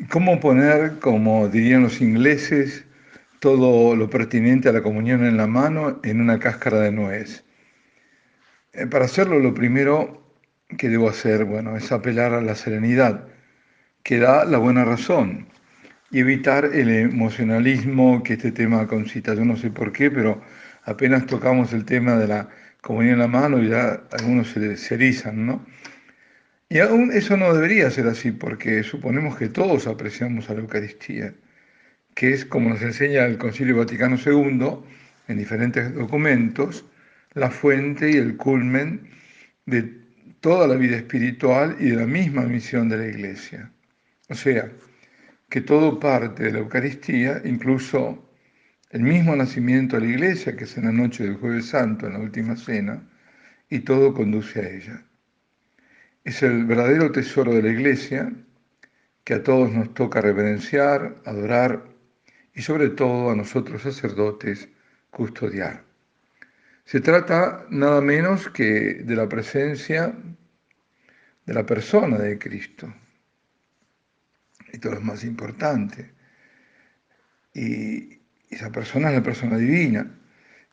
¿Cómo poner, como dirían los ingleses, todo lo pertinente a la comunión en la mano en una cáscara de nuez? Para hacerlo, lo primero que debo hacer, bueno, es apelar a la serenidad que da la buena razón y evitar el emocionalismo que este tema concita. Yo no sé por qué, pero apenas tocamos el tema de la comunión en la mano y ya algunos se erizan, ¿no? Y aún eso no debería ser así, porque suponemos que todos apreciamos a la Eucaristía, que es, como nos enseña el Concilio Vaticano II, en diferentes documentos, la fuente y el culmen de toda la vida espiritual y de la misma misión de la Iglesia. O sea, que todo parte de la Eucaristía, incluso el mismo nacimiento de la Iglesia, que es en la noche del Jueves Santo, en la última cena, y todo conduce a ella. Es el verdadero tesoro de la Iglesia que a todos nos toca reverenciar, adorar y sobre todo a nosotros sacerdotes custodiar. Se trata nada menos que de la presencia de la persona de Cristo. Esto es lo más importante. Y esa persona es la persona divina,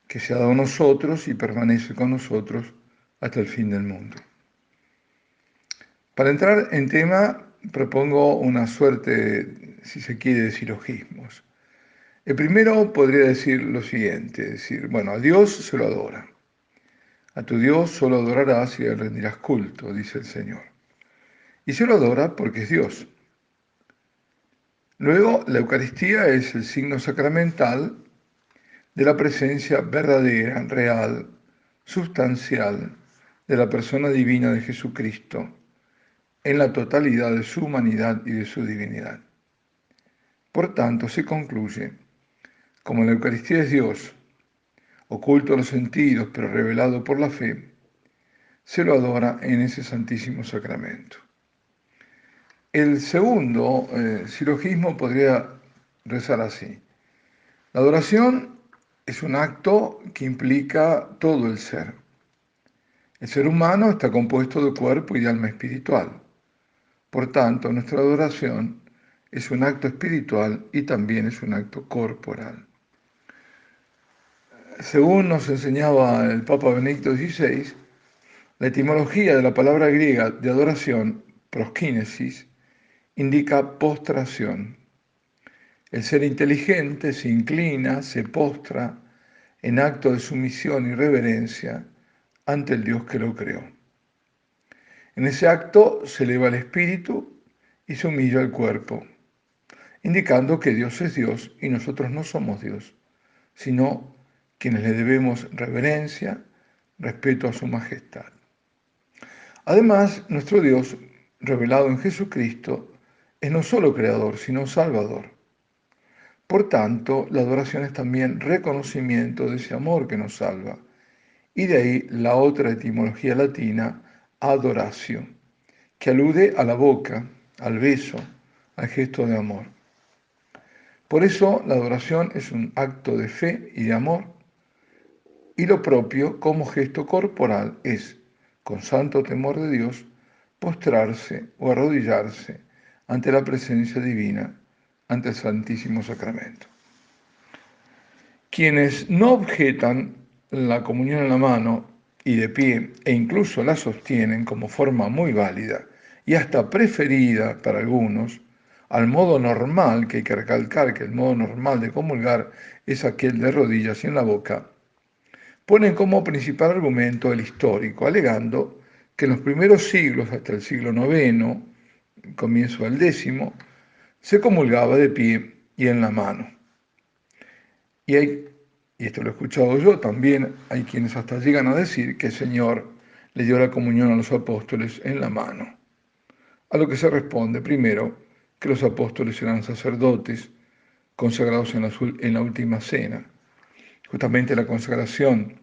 que se ha dado a nosotros y permanece con nosotros hasta el fin del mundo. Para entrar en tema, propongo una suerte, si se quiere, de silogismos. El primero podría decir lo siguiente, decir, bueno, a Dios se lo adora. A tu Dios solo adorarás y le rendirás culto, dice el Señor. Y se lo adora porque es Dios. Luego, la Eucaristía es el signo sacramental de la presencia verdadera, real, sustancial de la persona divina de Jesucristo en la totalidad de su humanidad y de su divinidad. Por tanto, se concluye, como la Eucaristía es Dios, oculto a los sentidos pero revelado por la fe, se lo adora en ese santísimo sacramento. El segundo silogismo podría rezar así. La adoración es un acto que implica todo el ser. El ser humano está compuesto de cuerpo y de alma espiritual. Por tanto, nuestra adoración es un acto espiritual y también es un acto corporal. Según nos enseñaba el Papa Benedicto XVI, la etimología de la palabra griega de adoración, proskinesis, indica postración. El ser inteligente se inclina, se postra en acto de sumisión y reverencia ante el Dios que lo creó. En ese acto se eleva el espíritu y se humilla el cuerpo, indicando que Dios es Dios y nosotros no somos Dios, sino quienes le debemos reverencia, respeto a su majestad. Además, nuestro Dios, revelado en Jesucristo, es no solo creador, sino salvador. Por tanto, la adoración es también reconocimiento de ese amor que nos salva. Y de ahí la otra etimología latina, adoratio, que alude a la boca, al beso, al gesto de amor. Por eso la adoración es un acto de fe y de amor, y lo propio como gesto corporal es, con santo temor de Dios, postrarse o arrodillarse ante la presencia divina, ante el Santísimo Sacramento. Quienes no objetan la comunión en la mano y de pie e incluso la sostienen como forma muy válida y hasta preferida para algunos, al modo normal, que hay que recalcar que el modo normal de comulgar es aquel de rodillas y en la boca, ponen como principal argumento el histórico, alegando que en los primeros siglos, hasta el siglo IX, comienzo del X, se comulgaba de pie y en la mano. Y esto lo he escuchado yo, también hay quienes hasta llegan a decir que el Señor le dio la comunión a los apóstoles en la mano. A lo que se responde primero que los apóstoles eran sacerdotes consagrados en la última cena. Justamente la consagración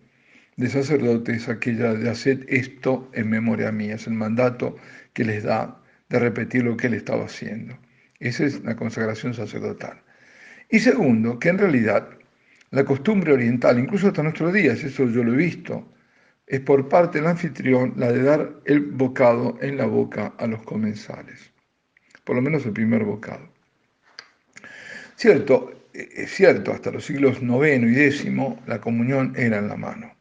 de sacerdotes es aquella de hacer esto en memoria mía, es el mandato que les da de repetir lo que él estaba haciendo. Esa es la consagración sacerdotal. Y segundo, que en realidad la costumbre oriental, incluso hasta nuestros días, eso yo lo he visto, es por parte del anfitrión la de dar el bocado en la boca a los comensales. por lo menos el primer bocado. Es cierto, hasta los siglos IX y X la comunión era en la mano,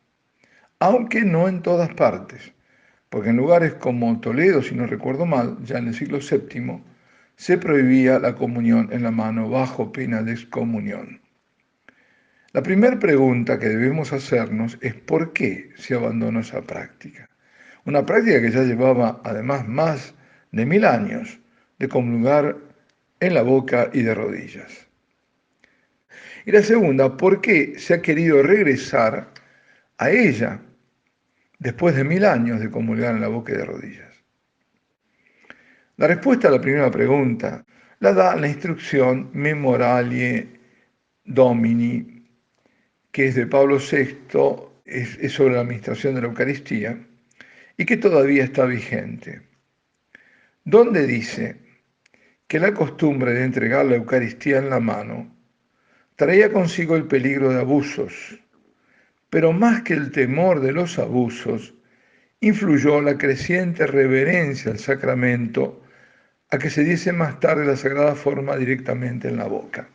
aunque no en todas partes, porque en lugares como Toledo, si no recuerdo mal, ya en el siglo VII, se prohibía la comunión en la mano bajo pena de excomunión. La primera pregunta que debemos hacernos es ¿por qué se abandonó esa práctica? Una práctica que ya llevaba además más de 1000 años de comulgar en la boca y de rodillas. Y la segunda, ¿por qué se ha querido regresar a ella después de 1000 años de comulgar en la boca y de rodillas? La respuesta a la primera pregunta la da la instrucción Memoralie Domini, que es de Pablo VI, es sobre la administración de la Eucaristía y que todavía está vigente, donde dice que la costumbre de entregar la Eucaristía en la mano traía consigo el peligro de abusos, pero más que el temor de los abusos, influyó la creciente reverencia al sacramento a que se diese más tarde la sagrada forma directamente en la boca.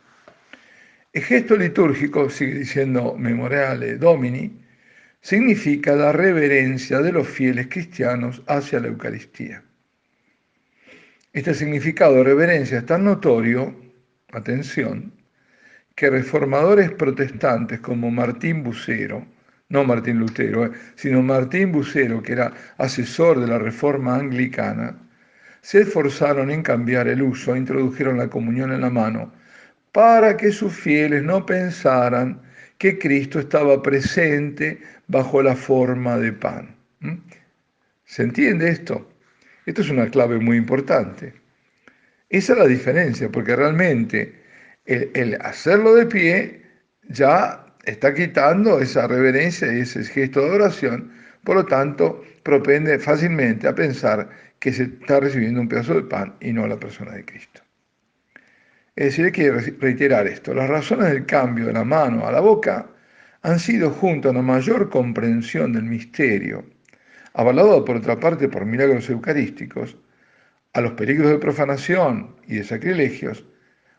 El gesto litúrgico, sigue diciendo Memoriale Domini, significa la reverencia de los fieles cristianos hacia la Eucaristía. Este significado de reverencia es tan notorio, atención, que reformadores protestantes como Martín Bucero, no Martín Lutero, sino Martín Bucero, que era asesor de la Reforma Anglicana, se esforzaron en cambiar el uso e introdujeron la comunión en la mano para que sus fieles no pensaran que Cristo estaba presente bajo la forma de pan. ¿Se entiende esto? Esto es una clave muy importante. Esa es la diferencia, porque realmente el hacerlo de pie ya está quitando esa reverencia y ese gesto de adoración, por lo tanto, propende fácilmente a pensar que se está recibiendo un pedazo de pan y no la persona de Cristo. Es decir, hay que reiterar esto. Las razones del cambio de la mano a la boca han sido, junto a una mayor comprensión del misterio, avalado por otra parte por milagros eucarísticos, a los peligros de profanación y de sacrilegios,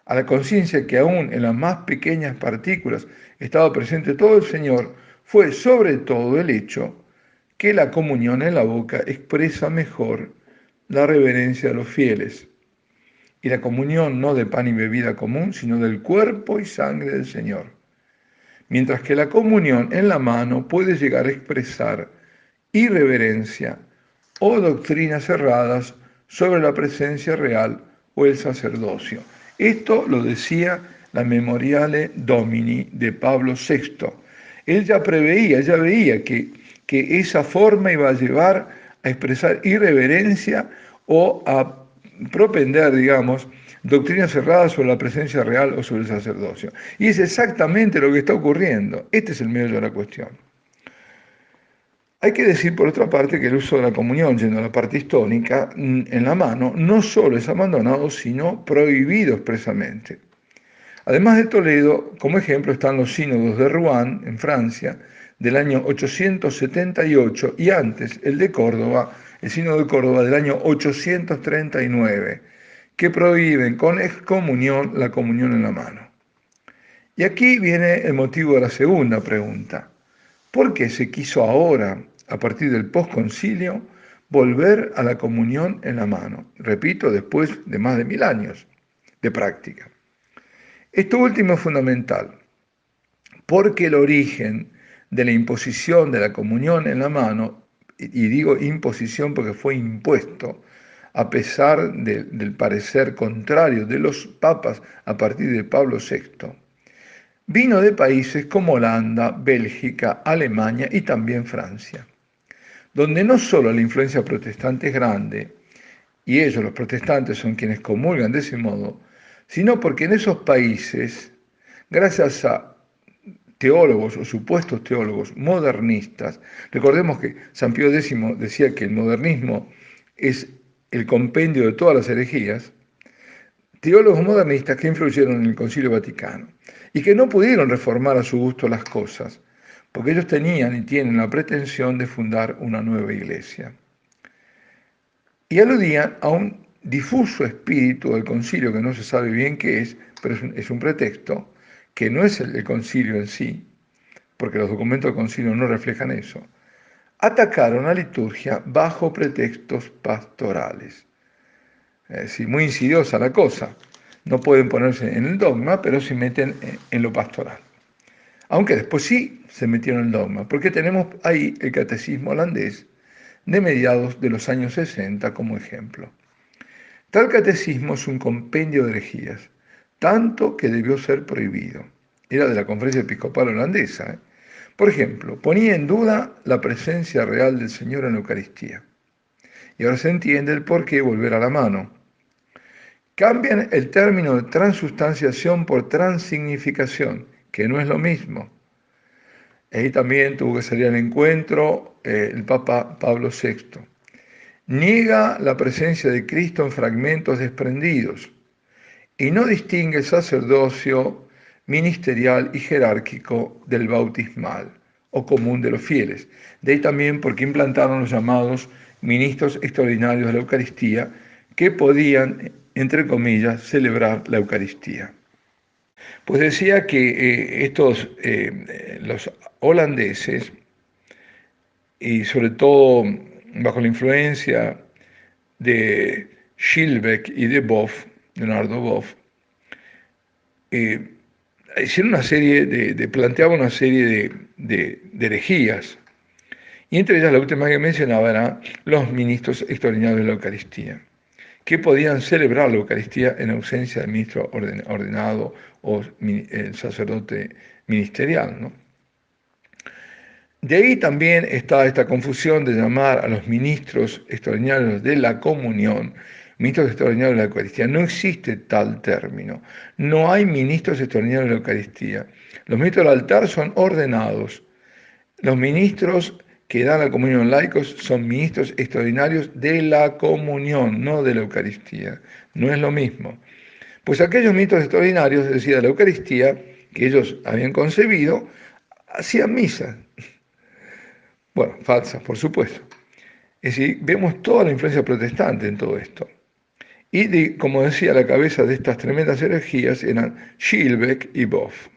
a la conciencia que aún en las más pequeñas partículas estaba presente todo el Señor, fue sobre todo el hecho que la comunión en la boca expresa mejor la reverencia de los fieles, y la comunión no de pan y bebida común, sino del cuerpo y sangre del Señor, mientras que la comunión en la mano puede llegar a expresar irreverencia o doctrinas erradas sobre la presencia real o el sacerdocio. Esto lo decía la Memoriale Domini de Pablo VI. Él ya preveía, ya veía que esa forma iba a llevar a expresar irreverencia o a propender, digamos, doctrinas cerradas sobre la presencia real o sobre el sacerdocio. Y es exactamente lo que está ocurriendo. Este es el meollo de la cuestión. Hay que decir, por otra parte, que el uso de la comunión, yendo a la parte histórica, en la mano, no solo es abandonado, sino prohibido expresamente. Además de Toledo, como ejemplo están los sínodos de Rouen, en Francia, del año 878, y antes el de Córdoba, el sínodo de Córdoba del año 839, que prohíben con excomunión la comunión en la mano. Y aquí viene el motivo de la segunda pregunta. ¿Por qué se quiso ahora, a partir del posconcilio, volver a la comunión en la mano? Repito, después de más de 1000 años de práctica. Esto último es fundamental, porque el origen de la imposición de la comunión en la mano, y digo imposición porque fue impuesto, a pesar del parecer contrario de los papas a partir de Pablo VI, vino de países como Holanda, Bélgica, Alemania y también Francia, donde no solo la influencia protestante es grande, y ellos, los protestantes, son quienes comulgan de ese modo, sino porque en esos países, gracias a teólogos o supuestos teólogos modernistas, recordemos que San Pío X decía que el modernismo es el compendio de todas las herejías, teólogos modernistas que influyeron en el Concilio Vaticano y que no pudieron reformar a su gusto las cosas, porque ellos tenían y tienen la pretensión de fundar una nueva iglesia. Y aludían a un difuso espíritu del concilio, que no se sabe bien qué es, pero es un pretexto, que no es el concilio en sí, porque los documentos del concilio no reflejan eso, atacaron la liturgia bajo pretextos pastorales. Es decir, muy insidiosa la cosa. No pueden ponerse en el dogma, pero se meten en lo pastoral. Aunque después sí se metieron en el dogma, porque tenemos ahí el catecismo holandés de mediados de los años 60 como ejemplo. Tal catecismo es un compendio de herejías, tanto que debió ser prohibido. Era de la Conferencia Episcopal Holandesa. Por ejemplo, ponía en duda la presencia real del Señor en la Eucaristía. Y ahora se entiende el por qué volver a la mano. Cambian el término de transustanciación por transignificación, que no es lo mismo. Ahí también tuvo que salir al encuentro el Papa Pablo VI. Niega la presencia de Cristo en fragmentos desprendidos y no distingue el sacerdocio ministerial y jerárquico del bautismal o común de los fieles. De ahí también porque implantaron los llamados ministros extraordinarios de la Eucaristía que podían, entre comillas, celebrar la Eucaristía. Pues decía que los holandeses, y sobre todo bajo la influencia de Schillebeck y de Boff, Leonardo Boff, hicieron una serie planteaban una serie de herejías, y entre ellas la última que mencionaba eran los ministros extraordinarios de la Eucaristía, que podían celebrar la Eucaristía en ausencia del ministro ordenado o el sacerdote ministerial, ¿no? De ahí también está esta confusión de llamar a los ministros extraordinarios de la comunión ministros extraordinarios de la Eucaristía. No existe tal término. No hay ministros extraordinarios de la Eucaristía. Los ministros del altar son ordenados. Los ministros que dan la comunión laicos son ministros extraordinarios de la comunión, no de la Eucaristía. No es lo mismo. Pues aquellos ministros extraordinarios, es decir, de la Eucaristía, que ellos habían concebido, hacían misa. Bueno, falsas, por supuesto. Es decir, vemos toda la influencia protestante en todo esto. Y como decía, la cabeza de estas tremendas herejías eran Schillebeck y Boff.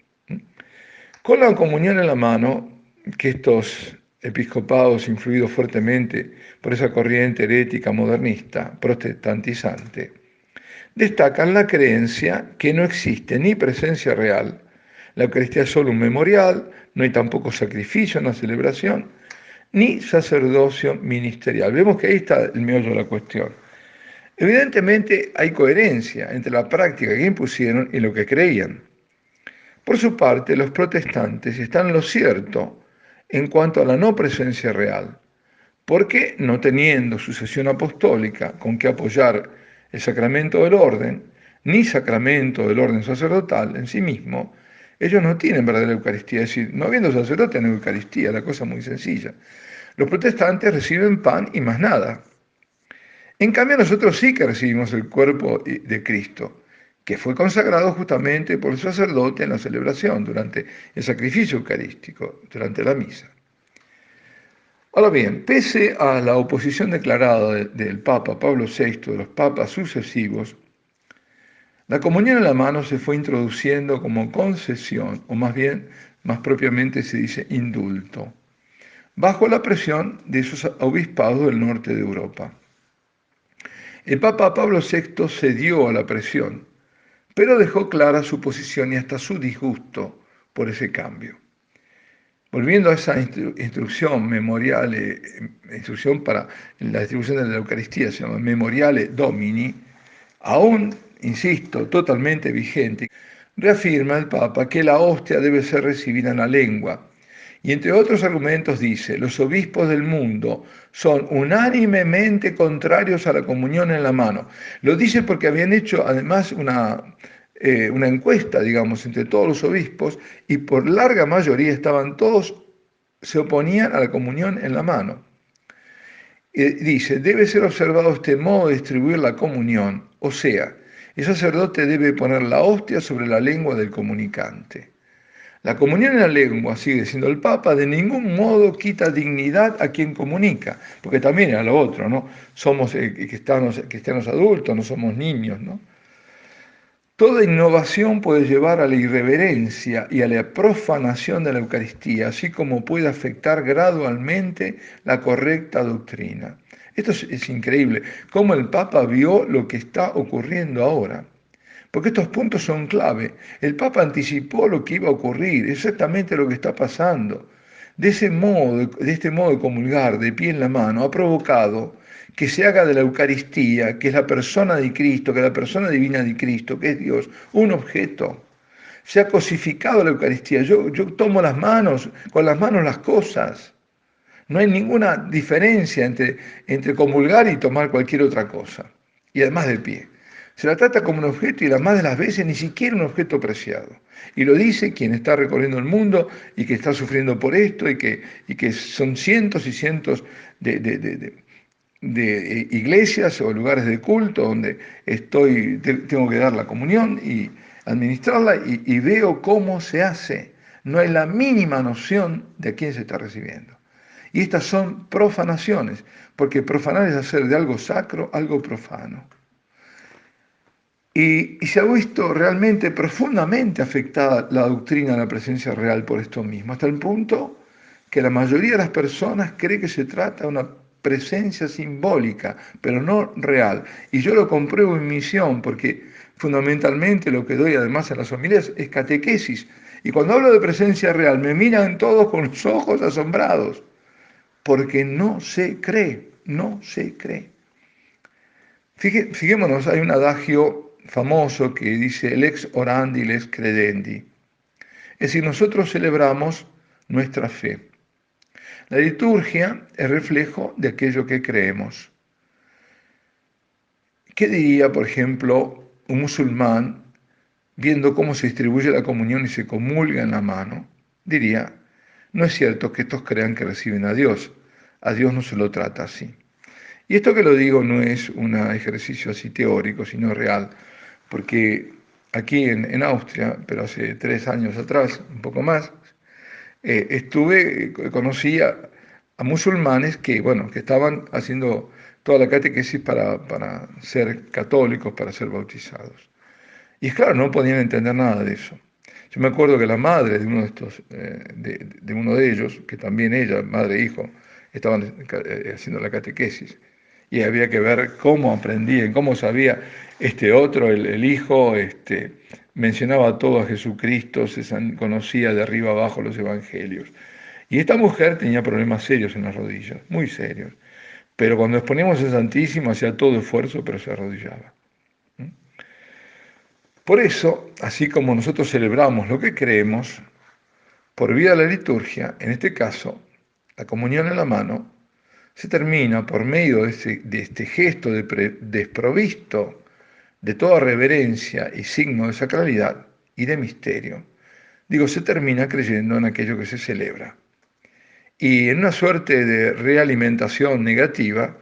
Con la comunión en la mano, que estos episcopados, influidos fuertemente por esa corriente herética modernista, protestantizante, destacan la creencia que no existe ni presencia real. La Eucaristía es solo un memorial, no hay tampoco sacrificio en la celebración, ni sacerdocio ministerial. Vemos que ahí está el meollo de la cuestión. Evidentemente hay coherencia entre la práctica que impusieron y lo que creían. Por su parte, los protestantes están en lo cierto en cuanto a la no presencia real, porque no teniendo sucesión apostólica con que apoyar el sacramento del orden, ni sacramento del orden sacerdotal en sí mismo, ellos no tienen verdadera Eucaristía. Es decir, no habiendo sacerdote en Eucaristía, la cosa es muy sencilla. Los protestantes reciben pan y más nada. En cambio, nosotros sí que recibimos el cuerpo de Cristo, que fue consagrado justamente por el sacerdote en la celebración, durante el sacrificio eucarístico, durante la misa. Ahora bien, pese a la oposición declarada del Papa Pablo VI, de los papas sucesivos, la comunión en la mano se fue introduciendo como concesión, o más bien, más propiamente se dice indulto, bajo la presión de esos obispados del norte de Europa. El Papa Pablo VI cedió a la presión, pero dejó clara su posición y hasta su disgusto por ese cambio. Volviendo a esa instrucción memoriale, instrucción para la distribución de la Eucaristía, se llama Memoriale Domini, aún, insisto, totalmente vigente, reafirma el Papa que la hostia debe ser recibida en la lengua. Y entre otros argumentos dice, los obispos del mundo son unánimemente contrarios a la comunión en la mano. Lo dice porque habían hecho además una encuesta, digamos, entre todos los obispos y por larga mayoría se oponían a la comunión en la mano. Dice, debe ser observado este modo de distribuir la comunión, o sea, el sacerdote debe poner la hostia sobre la lengua del comunicante. La comunión en la lengua, sigue siendo el Papa, de ningún modo quita dignidad a quien comunica, porque también era lo otro, ¿no? Somos cristianos adultos, no somos niños, ¿no? Toda innovación puede llevar a la irreverencia y a la profanación de la Eucaristía, así como puede afectar gradualmente la correcta doctrina. Esto es increíble, cómo el Papa vio lo que está ocurriendo ahora. Porque estos puntos son clave. El Papa anticipó lo que iba a ocurrir, exactamente lo que está pasando. De este modo de comulgar de pie en la mano, ha provocado que se haga de la Eucaristía, que es la persona de Cristo, que es la persona divina de Cristo, que es Dios, un objeto. Se ha cosificado la Eucaristía. Yo tomo las manos, con las manos las cosas. No hay ninguna diferencia entre comulgar y tomar cualquier otra cosa. Y además de pie. Se la trata como un objeto y la más de las veces ni siquiera un objeto preciado. Y lo dice quien está recorriendo el mundo y que está sufriendo por esto y que son cientos y cientos de iglesias o lugares de culto donde tengo que dar la comunión y administrarla y veo cómo se hace. No hay la mínima noción de a quién se está recibiendo. Y estas son profanaciones, porque profanar es hacer de algo sacro algo profano. Y se ha visto realmente profundamente afectada la doctrina de la presencia real por esto mismo, hasta el punto que la mayoría de las personas cree que se trata de una presencia simbólica, pero no real. Y yo lo compruebo en misión, porque fundamentalmente lo que doy además en las homilías es catequesis. Y cuando hablo de presencia real, me miran todos con los ojos asombrados, porque no se cree, no se cree. Fijémonos, hay un adagio famoso que dice lex orandi, lex credendi. Es decir, nosotros celebramos nuestra fe. La liturgia es reflejo de aquello que creemos. ¿Qué diría, por ejemplo, un musulmán viendo cómo se distribuye la comunión y se comulga en la mano? Diría, no es cierto que estos crean que reciben a Dios no se lo trata así. Y esto que lo digo no es un ejercicio así teórico, sino real, porque aquí en Austria, pero hace 3 años atrás, un poco más, conocí a musulmanes que, bueno, que estaban haciendo toda la catequesis para ser católicos, para ser bautizados. Y es claro, no podían entender nada de eso. Yo me acuerdo que la madre de uno de estos, de uno de ellos, que también ella, madre e hijo, estaban haciendo la catequesis, y había que ver cómo aprendían, cómo sabía este otro, el hijo, mencionaba todo a Jesucristo, conocía de arriba abajo los evangelios. Y esta mujer tenía problemas serios en las rodillas, muy serios. Pero cuando exponíamos al Santísimo hacía todo esfuerzo, pero se arrodillaba. Por eso, así como nosotros celebramos lo que creemos, por vía de la liturgia, en este caso, la comunión en la mano, se termina por medio de este gesto desprovisto de toda reverencia y signo de sacralidad y de misterio. Digo, se termina creyendo en aquello que se celebra. Y en una suerte de realimentación negativa,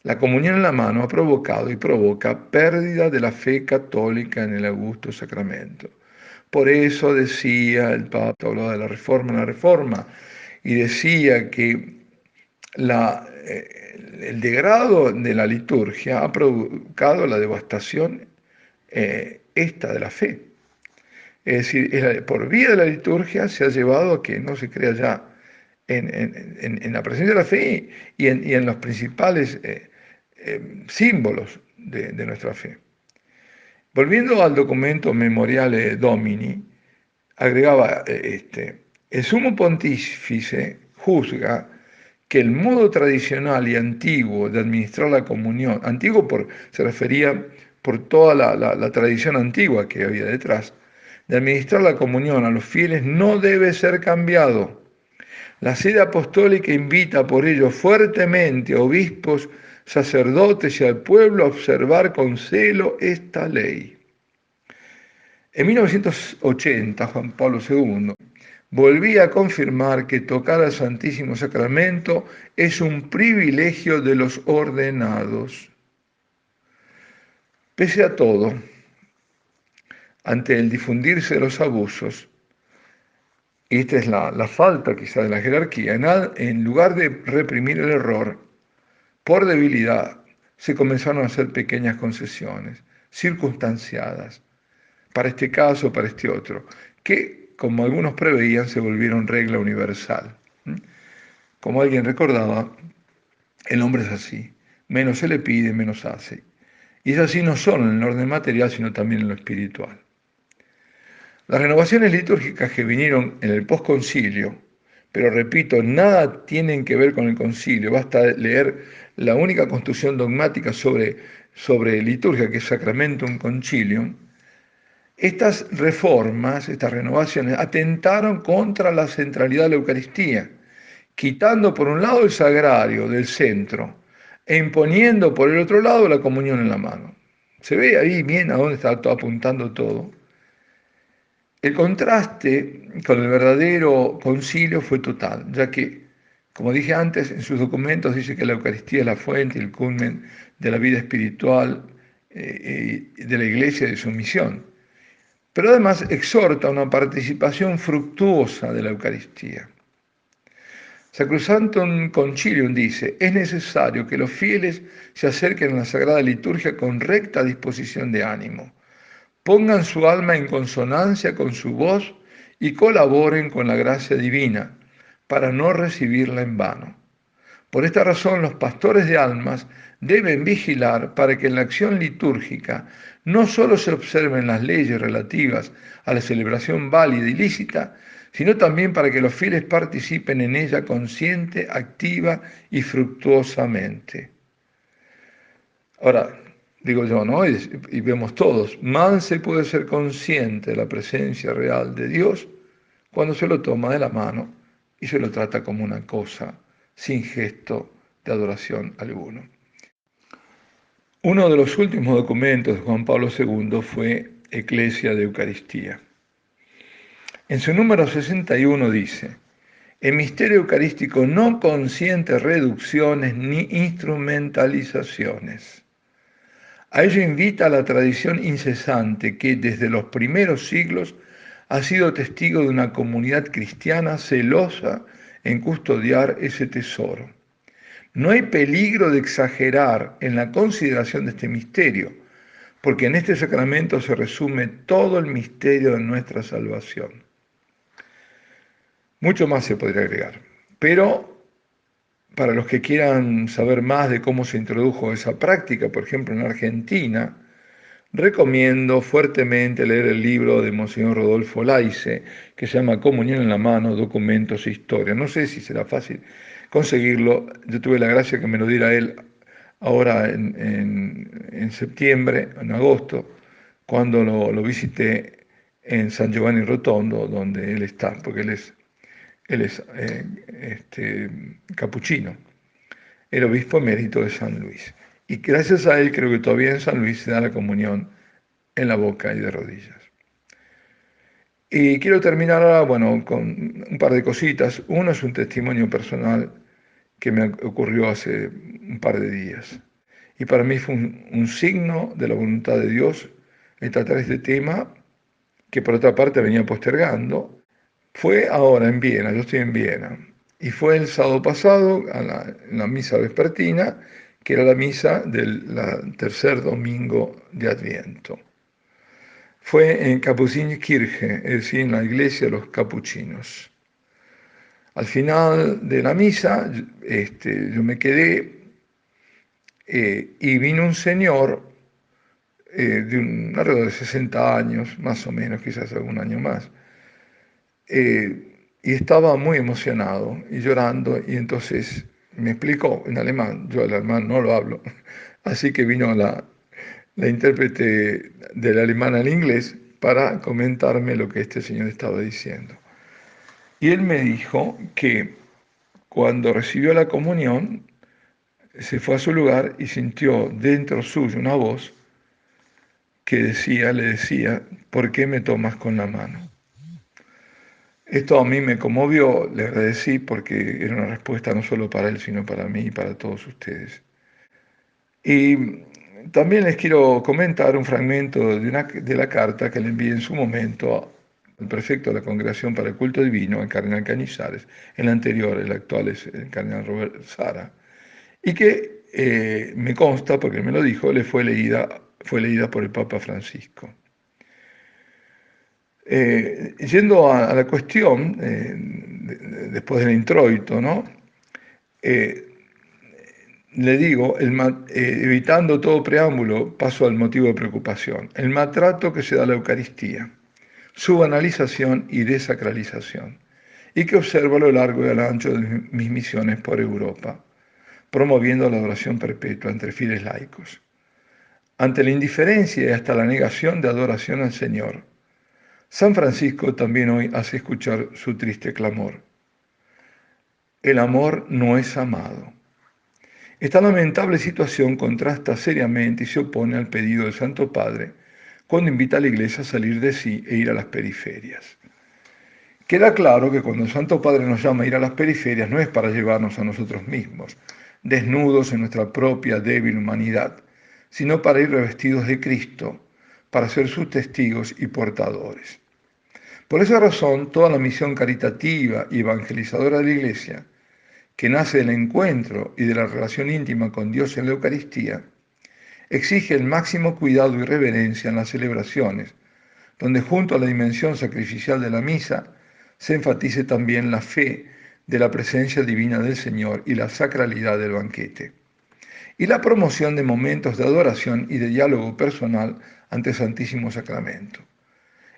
la comunión en la mano ha provocado y provoca pérdida de la fe católica en el augusto sacramento. Por eso decía el Papa, hablaba de la reforma, y decía que el degrado de la liturgia ha provocado la devastación esta de la fe. Es decir, por vía de la liturgia se ha llevado a que no se crea ya en la presencia de la fe y en los principales símbolos de nuestra fe. Volviendo al documento Memoriale Domini, agregaba el sumo pontífice juzga que el modo tradicional y antiguo de administrar la comunión, se refería por toda la tradición antigua que había detrás, de administrar la comunión a los fieles no debe ser cambiado. La sede apostólica invita por ello fuertemente a obispos, sacerdotes y al pueblo a observar con celo esta ley. En 1980, Juan Pablo II volvía a confirmar que tocar al Santísimo Sacramento es un privilegio de los ordenados. Pese a todo, ante el difundirse de los abusos, Esta es la falta quizá de la jerarquía. En lugar de reprimir el error por debilidad, se comenzaron a hacer pequeñas concesiones, circunstanciadas, para este caso, para este otro, que, como algunos preveían, se volvieron regla universal. Como alguien recordaba, el hombre es así, menos se le pide, menos hace. Y es así no solo en el orden material, sino también en lo espiritual. Las renovaciones litúrgicas que vinieron en el posconcilio, pero repito, nada tienen que ver con el concilio, basta leer la única construcción dogmática sobre liturgia, que es Sacramentum Concilium. Estas reformas, estas renovaciones, atentaron contra la centralidad de la Eucaristía, quitando por un lado el sagrario del centro e imponiendo por el otro lado la comunión en la mano. Se ve ahí bien a dónde está apuntando todo. El contraste con el verdadero concilio fue total, ya que, como dije antes, en sus documentos dice que la Eucaristía es la fuente y el culmen de la vida espiritual de la Iglesia y de su misión. Pero además exhorta a una participación fructuosa de la Eucaristía. Sacrosanctum Concilium dice: es necesario que los fieles se acerquen a la Sagrada Liturgia con recta disposición de ánimo, pongan su alma en consonancia con su voz y colaboren con la gracia divina para no recibirla en vano. Por esta razón, los pastores de almas deben vigilar para que en la acción litúrgica no solo se observen las leyes relativas a la celebración válida y lícita, sino también para que los fieles participen en ella consciente, activa y fructuosamente. Ahora, digo yo, ¿no? Y vemos todos, más se puede ser consciente de la presencia real de Dios cuando se lo toma de la mano y se lo trata como una cosa, sin gesto de adoración alguno. Uno de los últimos documentos de Juan Pablo II fue Eclesia de Eucaristía. En su número 61 dice: el misterio eucarístico no consiente reducciones ni instrumentalizaciones. A ello invita la tradición incesante que desde los primeros siglos ha sido testigo de una comunidad cristiana celosa en custodiar ese tesoro. No hay peligro de exagerar en la consideración de este misterio, porque en este sacramento se resume todo el misterio de nuestra salvación. Mucho más se podría agregar, pero para los que quieran saber más de cómo se introdujo esa práctica, por ejemplo en Argentina, recomiendo fuertemente leer el libro de Monseñor Rodolfo Laice, que se llama Comunión en la mano, documentos e historia. No sé si será fácil conseguirlo. Yo tuve la gracia que me lo diera él ahora en septiembre, en agosto, cuando lo visité en San Giovanni Rotondo, donde él está, porque él es capuchino, el obispo emérito de San Luis. Y gracias a él creo que todavía en San Luis se da la comunión en la boca y de rodillas. Y quiero terminar ahora, bueno, con un par de cositas. Uno es un testimonio personal que me ocurrió hace un par de días. Y para mí fue un signo de la voluntad de Dios el tratar este tema, que por otra parte venía postergando. Fue ahora en Viena, yo estoy en Viena, y fue el sábado pasado a la misa vespertina, que era la misa del tercer domingo de Adviento. Fue en Kapuzinkirche, es decir, en la iglesia de los capuchinos. Al final de la misa, yo me quedé y vino un señor alrededor de 60 años, más o menos, quizás algún año más, y estaba muy emocionado y llorando, y entonces me explicó en alemán, yo el alemán no lo hablo, así que vino la intérprete del alemán al inglés para comentarme lo que este señor estaba diciendo. Y él me dijo que cuando recibió la comunión, se fue a su lugar y sintió dentro suyo una voz que le decía, ¿por qué me tomas con la mano? Esto a mí me conmovió, le agradecí porque era una respuesta no solo para él, sino para mí y para todos ustedes. Y también les quiero comentar un fragmento de la carta que le envié en su momento el prefecto de la Congregación para el Culto Divino, el cardenal Cañizares, el anterior, el actual es el cardenal Robert Sara, y que me consta, porque me lo dijo, fue leída por el Papa Francisco. Yendo a la cuestión, después del introito, ¿no? Le digo, evitando todo preámbulo, paso al motivo de preocupación, el maltrato que se da a la Eucaristía, su banalización y desacralización, y que observo a lo largo y a lo ancho de mis misiones por Europa, promoviendo la adoración perpetua entre fieles laicos. Ante la indiferencia y hasta la negación de adoración al Señor, San Francisco también hoy hace escuchar su triste clamor. El amor no es amado. Esta lamentable situación contrasta seriamente y se opone al pedido del Santo Padre cuando invita a la Iglesia a salir de sí e ir a las periferias. Queda claro que cuando el Santo Padre nos llama a ir a las periferias no es para llevarnos a nosotros mismos, desnudos en nuestra propia débil humanidad, sino para ir revestidos de Cristo, para ser sus testigos y portadores. Por esa razón, toda la misión caritativa y evangelizadora de la Iglesia, que nace del encuentro y de la relación íntima con Dios en la Eucaristía, exige el máximo cuidado y reverencia en las celebraciones, donde junto a la dimensión sacrificial de la misa se enfatice también la fe de la presencia divina del Señor y la sacralidad del banquete, y la promoción de momentos de adoración y de diálogo personal ante el Santísimo Sacramento.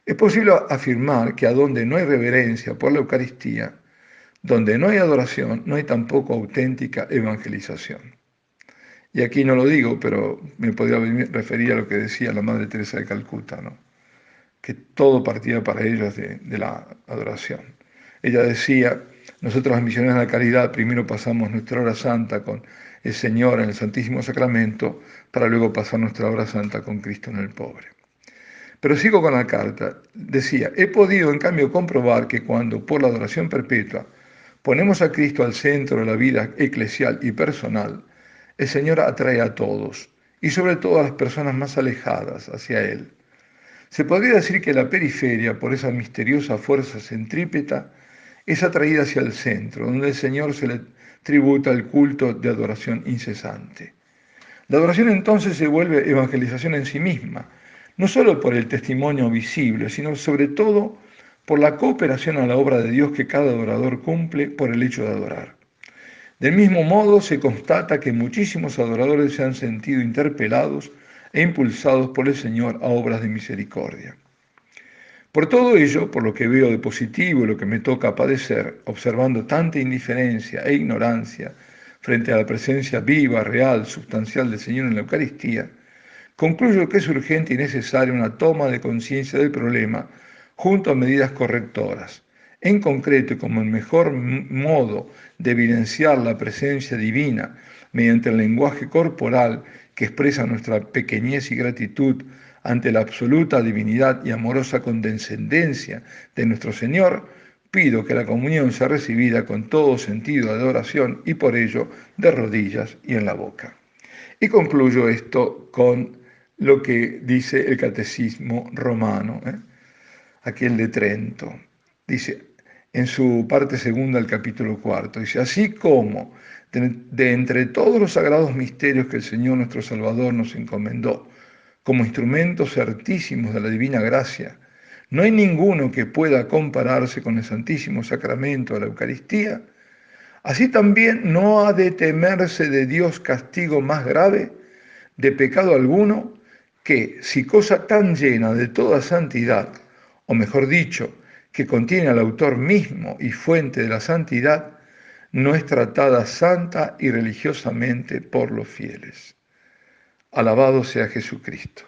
Es posible afirmar que a donde no hay reverencia por la Eucaristía, donde no hay adoración, no hay tampoco auténtica evangelización. Y aquí no lo digo, pero me podría referir a lo que decía la Madre Teresa de Calcuta, ¿no? Que todo partía para ellos de la adoración. Ella decía, nosotros las misioneras de la caridad primero pasamos nuestra hora santa con el Señor en el Santísimo Sacramento, para luego pasar nuestra hora santa con Cristo en el pobre. Pero sigo con la carta. Decía, he podido en cambio comprobar que cuando por la adoración perpetua ponemos a Cristo al centro de la vida eclesial y personal, el Señor atrae a todos, y sobre todo a las personas más alejadas hacia Él. Se podría decir que la periferia, por esa misteriosa fuerza centrípeta, es atraída hacia el centro, donde el Señor se le tributa el culto de adoración incesante. La adoración entonces se vuelve evangelización en sí misma, no solo por el testimonio visible, sino sobre todo por la cooperación a la obra de Dios que cada adorador cumple por el hecho de adorar. Del mismo modo, se constata que muchísimos adoradores se han sentido interpelados e impulsados por el Señor a obras de misericordia. Por todo ello, por lo que veo de positivo y lo que me toca padecer, observando tanta indiferencia e ignorancia frente a la presencia viva, real, sustancial del Señor en la Eucaristía, concluyo que es urgente y necesaria una toma de conciencia del problema junto a medidas correctoras. En concreto, como el mejor modo de evidenciar la presencia divina mediante el lenguaje corporal que expresa nuestra pequeñez y gratitud ante la absoluta divinidad y amorosa condescendencia de nuestro Señor, pido que la comunión sea recibida con todo sentido de adoración y por ello de rodillas y en la boca. Y concluyo esto con lo que dice el Catecismo Romano, aquel de Trento. Dice, en su parte segunda del capítulo cuarto, dice, así como de entre todos los sagrados misterios que el Señor nuestro Salvador nos encomendó, como instrumentos certísimos de la divina gracia, no hay ninguno que pueda compararse con el Santísimo Sacramento de la Eucaristía, así también no ha de temerse de Dios castigo más grave de pecado alguno que, si cosa tan llena de toda santidad, o mejor dicho, que contiene al autor mismo y fuente de la santidad, no es tratada santa y religiosamente por los fieles. Alabado sea Jesucristo.